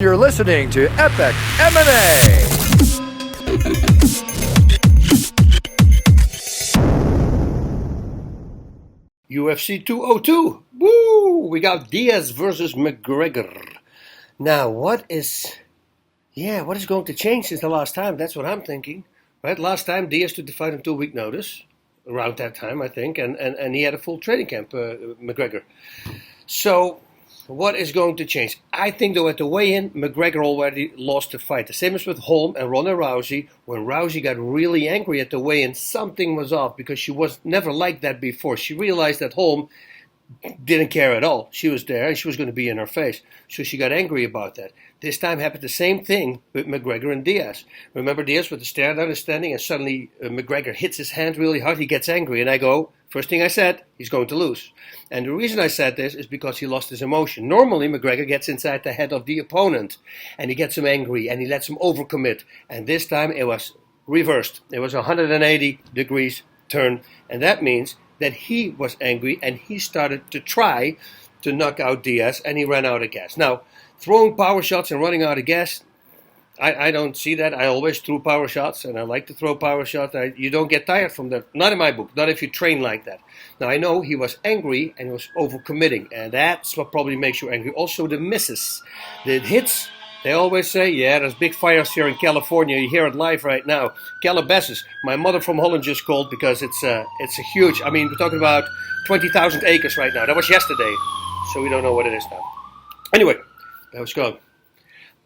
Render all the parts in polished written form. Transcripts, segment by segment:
You're listening to EPIC MMA. UFC 202. Woo! We got Diaz versus McGregor. Now, what is going to change since the last time? That's what I'm thinking. Right? Last time, Diaz took the fight on 2-week notice. Around that time, I think. And he had a full training camp, McGregor. So, what is going to change? I think, though, at the weigh-in, McGregor already lost the fight. The same as with Holm and Ronda Rousey. When Rousey got really angry at the weigh-in, something was off because she was never like that before. She realized that Holm didn't care at all. She was there and she was going to be in her face. So she got angry about that. This time happened the same thing with McGregor and Diaz. Remember Diaz with the stare down and standing, and suddenly McGregor hits his hand really hard. He gets angry and I go, first thing I said, he's going to lose. And the reason I said this is because he lost his emotion. Normally McGregor gets inside the head of the opponent and he gets him angry and he lets him overcommit. And this time it was reversed. It was a 180 degrees turn, and that means that he was angry and he started to try to knock out Diaz and he ran out of gas. Now, throwing power shots and running out of gas, I don't see that. I always threw power shots and I like to throw power shots. You don't get tired from that. Not in my book. Not if you train like that. Now, I know he was angry and he was overcommitting, and that's what probably makes you angry. Also, the misses, the hits. They always say, yeah, there's big fires here in California. You hear it live right now. Calabasas. My mother from Holland just called because it's a huge. I mean, we're talking about 20,000 acres right now. That was yesterday, so we don't know what it is now. Anyway, that was gone.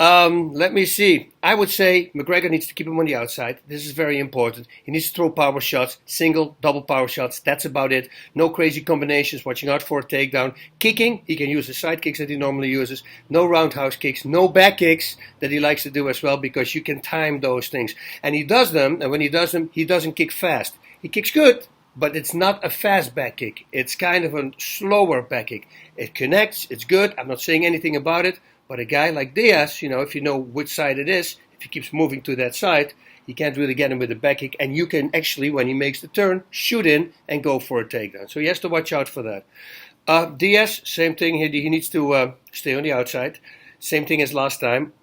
Let me see. I would say McGregor needs to keep him on the outside. This is very important. He needs to throw power shots, single, double power shots. That's about it. No crazy combinations. Watching out for a takedown. Kicking, he can use the side kicks that he normally uses. No roundhouse kicks. No back kicks that he likes to do as well, because you can time those things. And he does them, and when he does them, he doesn't kick fast. He kicks good, but it's not a fast back kick. It's kind of a slower back kick. It connects. It's good. I'm not saying anything about it. But a guy like Diaz, if you know which side it is, if he keeps moving to that side, you can't really get him with a back kick. And you can actually, when he makes the turn, shoot in and go for a takedown. So he has to watch out for that. Diaz, same thing. He needs to stay on the outside. Same thing as last time.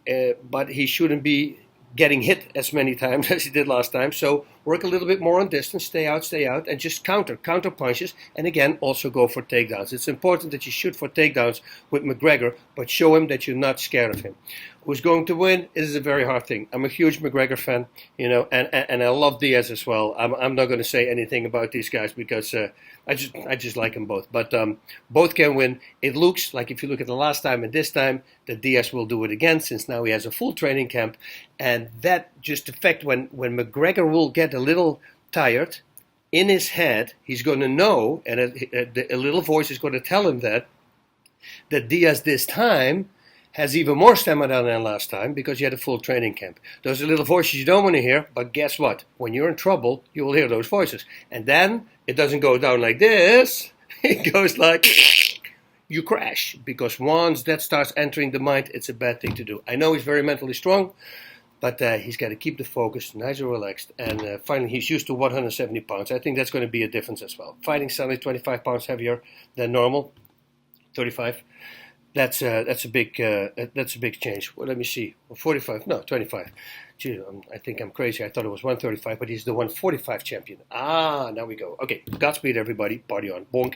But he shouldn't be getting hit as many times as he did last time. So work a little bit more on distance, stay out, and just counter punches. And again, also go for takedowns. It's important that you shoot for takedowns with McGregor, but show him that you're not scared of him. Who's going to win? It is a very hard thing. I'm a huge McGregor fan, and I love Diaz as well. I'm not going to say anything about these guys because I just like them both. But both can win. It looks like, if you look at the last time and this time, that Diaz will do it again, since now he has a full training camp. And that just affects when McGregor will get a little tired in his head, he's going to know, and a little voice is going to tell him that Diaz this time has even more stamina than last time because he had a full training camp. Those are little voices you don't want to hear, but guess what? When you're in trouble, you will hear those voices. And then it doesn't go down like this. It goes like you crash, because once that starts entering the mind, it's a bad thing to do. I know he's very mentally strong, but he's got to keep the focus nice and relaxed. And finally, he's used to 170 pounds. I think that's going to be a difference as well. Fighting suddenly 25 pounds heavier than normal, 35. That's a big change. Well, let me see. 45? No, 25. Gee, I think I'm crazy. I thought it was 135, but he's the 145 champion. Now we go. Okay, Godspeed, everybody. Party on. Bonk.